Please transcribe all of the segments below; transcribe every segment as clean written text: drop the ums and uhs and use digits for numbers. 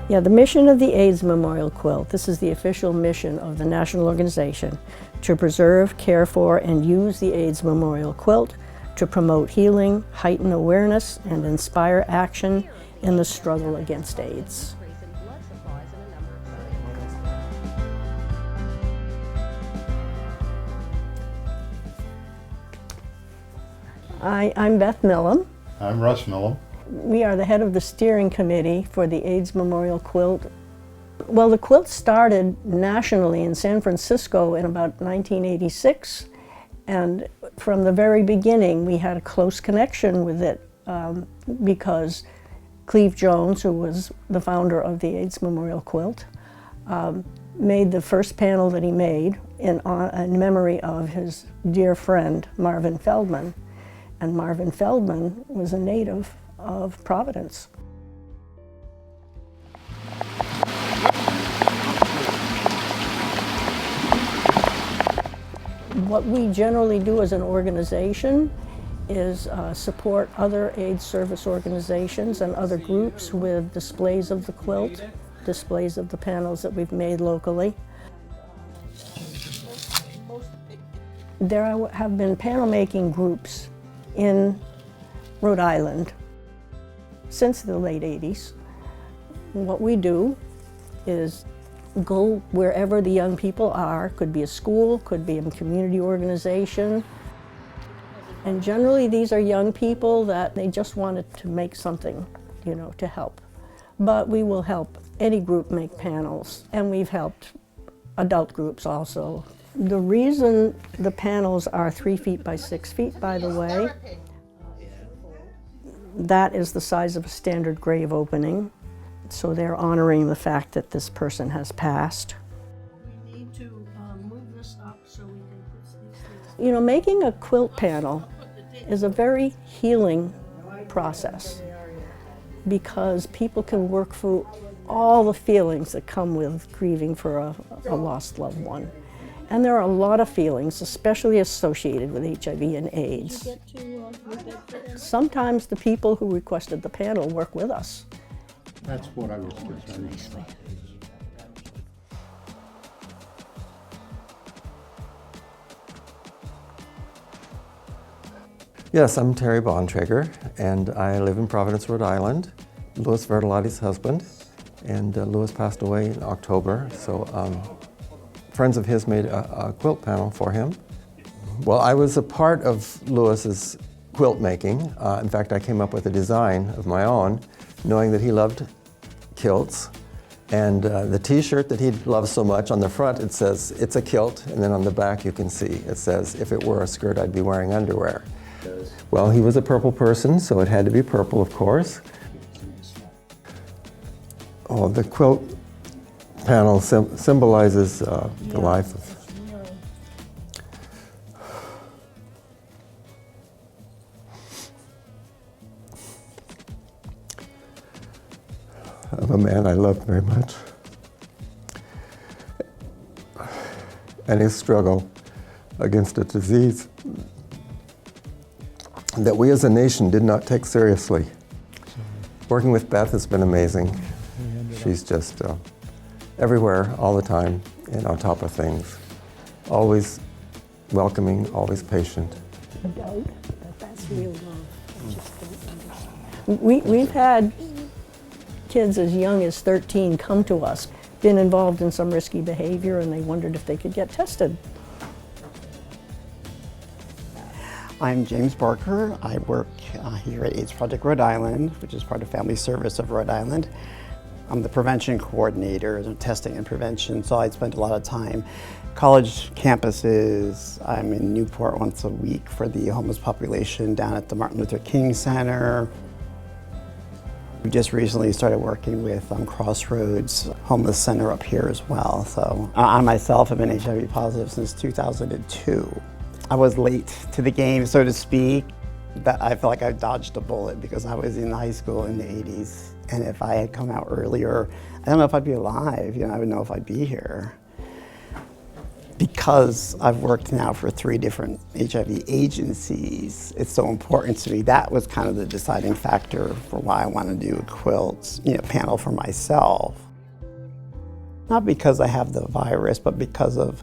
Yeah, the mission of the AIDS Memorial Quilt, this is the official mission of the national organization, to preserve, care for, and use the AIDS Memorial Quilt to promote healing, heighten awareness, and inspire action in the struggle against AIDS. I'm Beth Millham. I'm Russ Millham. We are the head of the steering committee for the AIDS Memorial Quilt. Well, the quilt started nationally in San Francisco in about 1986, and from the very beginning we had a close connection with it because Cleve Jones, who was the founder of the AIDS Memorial Quilt, made the first panel that he made in memory of his dear friend Marvin Feldman. And Marvin Feldman was a native of Providence. What we generally do as an organization is support other AIDS service organizations and other groups with displays of the quilt, displays of the panels that we've made locally. There have been panel making groups in Rhode Island since the late 80s. What we do is go wherever the young people are. Could be a school, could be a community organization. And generally these are young people that they just wanted to make something, to help. But we will help any group make panels, and we've helped adult groups also. The reason the panels are 3 feet by 6 feet, by the way, that is the size of a standard grave opening. So they're honoring the fact that this person has passed. We need to move this up so we can put these things. Making a quilt panel is a very healing process because people can work through all the feelings that come with grieving for a lost loved one. And there are a lot of feelings, especially associated with HIV and AIDS. Sometimes the people who requested the panel work with us. That's what I was concerned about. Yes, I'm Terry Bontrager, and I live in Providence, Rhode Island. Louis Verdelotti's husband, and Louis passed away in October, so friends of his made a quilt panel for him. Well, I was a part of Louis's quilt making. In fact, I came up with a design of my own, knowing that he loved kilts. And the t-shirt that he loves so much, on the front it says, "It's a kilt," and then on the back you can see it says, "If it were a skirt, I'd be wearing underwear." Well, he was a purple person, so it had to be purple, of course. Oh, the quilt panel symbolizes the life of a man I loved very much, and his struggle against a disease that we as a nation did not take seriously. Working with Beth has been amazing. She's just everywhere, all the time, and on top of things. Always welcoming, always patient. That's real love. We've had kids as young as 13 come to us, been involved in some risky behavior, and they wondered if they could get tested. I'm James Barker. I work here at AIDS Project Rhode Island, which is part of Family Service of Rhode Island. I'm the prevention coordinator, testing and prevention, so I spend a lot of time college campuses. I'm in Newport once a week for the homeless population down at the Martin Luther King Center. We just recently started working with Crossroads Homeless Center up here as well. So I myself have been HIV positive since 2002. I was late to the game, so to speak. That I feel like I dodged a bullet because I was in high school in the 80s. And if I had come out earlier, I don't know if I'd be alive. I don't know if I'd be here. Because I've worked now for 3 different HIV agencies, it's so important to me. That was kind of the deciding factor for why I want to do a quilt, panel for myself. Not because I have the virus, but because of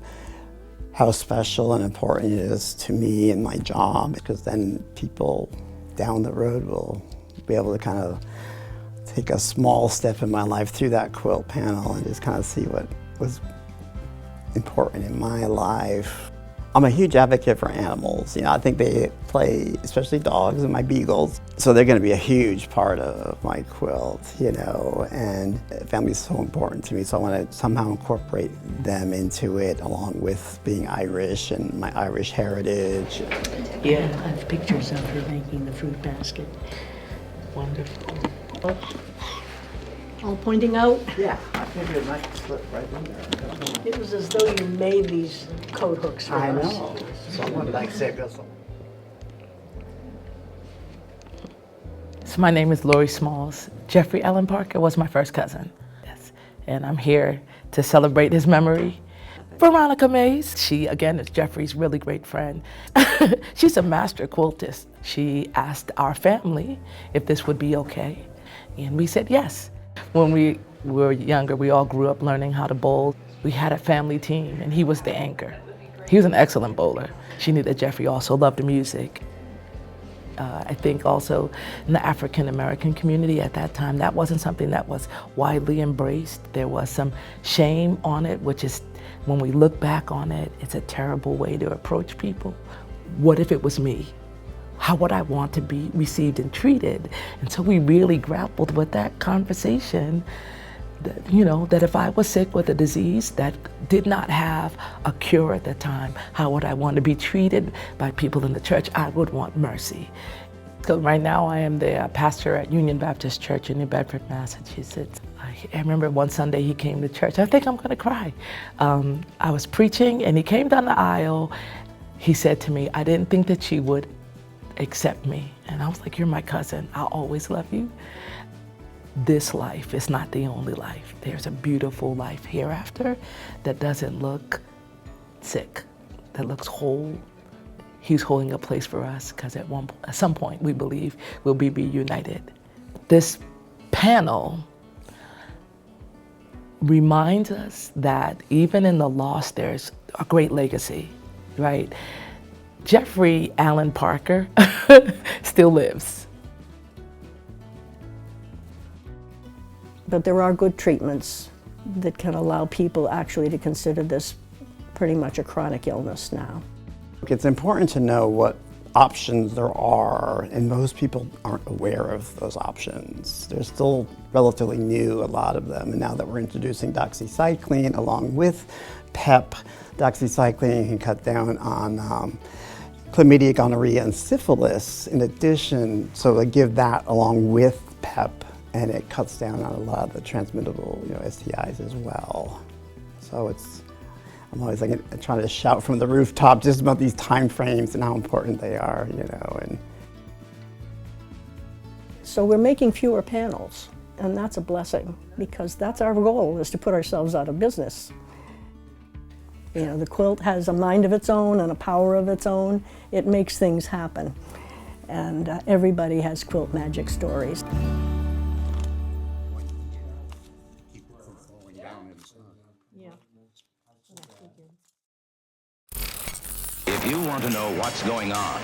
how special and important it is to me and my job, because then people down the road will be able to kind of take a small step in my life through that quilt panel and just kind of see what was important in my life. I'm a huge advocate for animals. I think they play, especially dogs and my beagles, so they're going to be a huge part of my quilt, and family is so important to me, so I want to somehow incorporate them into it along with being Irish and my Irish heritage. Yeah, I have pictures of her making the fruit basket. Wonderful. All pointing out. Yeah, I figured it might slip right in there. It was as though you made these coat hooks for us. I know. Someone like said something. So my name is Lori Smalls. Jeffrey Allen Parker was my first cousin. Yes. And I'm here to celebrate his memory. Veronica Mays, she again is Jeffrey's really great friend. She's a master quiltist. She asked our family if this would be okay, and we said yes. When we were younger, we all grew up learning how to bowl. We had a family team, and he was the anchor. He was an excellent bowler. She knew that Jeffrey also loved music. I think also in the African American community at that time, that wasn't something that was widely embraced. There was some shame on it, which is, when we look back on it, it's a terrible way to approach people. What if it was me? How would I want to be received and treated? And so we really grappled with that conversation, that if I was sick with a disease that did not have a cure at the time, how would I want to be treated by people in the church? I would want mercy. So right now I am the pastor at Union Baptist Church in New Bedford, Massachusetts. I remember one Sunday he came to church. I think I'm gonna cry. I was preaching and he came down the aisle. He said to me, I didn't think that you would accept me. And I was like, you're my cousin, I'll always love you. This life is not the only life. There's a beautiful life hereafter that doesn't look sick, that looks whole. He's holding a place for us because at some point we believe we'll be reunited. This panel reminds us that even in the loss, there's a great legacy, right? Jeffrey Allen Parker still lives. But there are good treatments that can allow people actually to consider this pretty much a chronic illness now. It's important to know what options there are, and most people aren't aware of those options. They're still relatively new, a lot of them, and now that we're introducing doxycycline along with PEP, doxycycline can cut down on chlamydia, gonorrhea, and syphilis in addition, so they give that along with PEP, and it cuts down on a lot of the transmittable STIs as well. So I'm always trying to shout from the rooftop just about these time frames and how important they are, and So we're making fewer panels, and that's a blessing, because that's our goal, is to put ourselves out of business. The quilt has a mind of its own and a power of its own. It makes things happen, and everybody has quilt magic stories. If you want to know what's going on,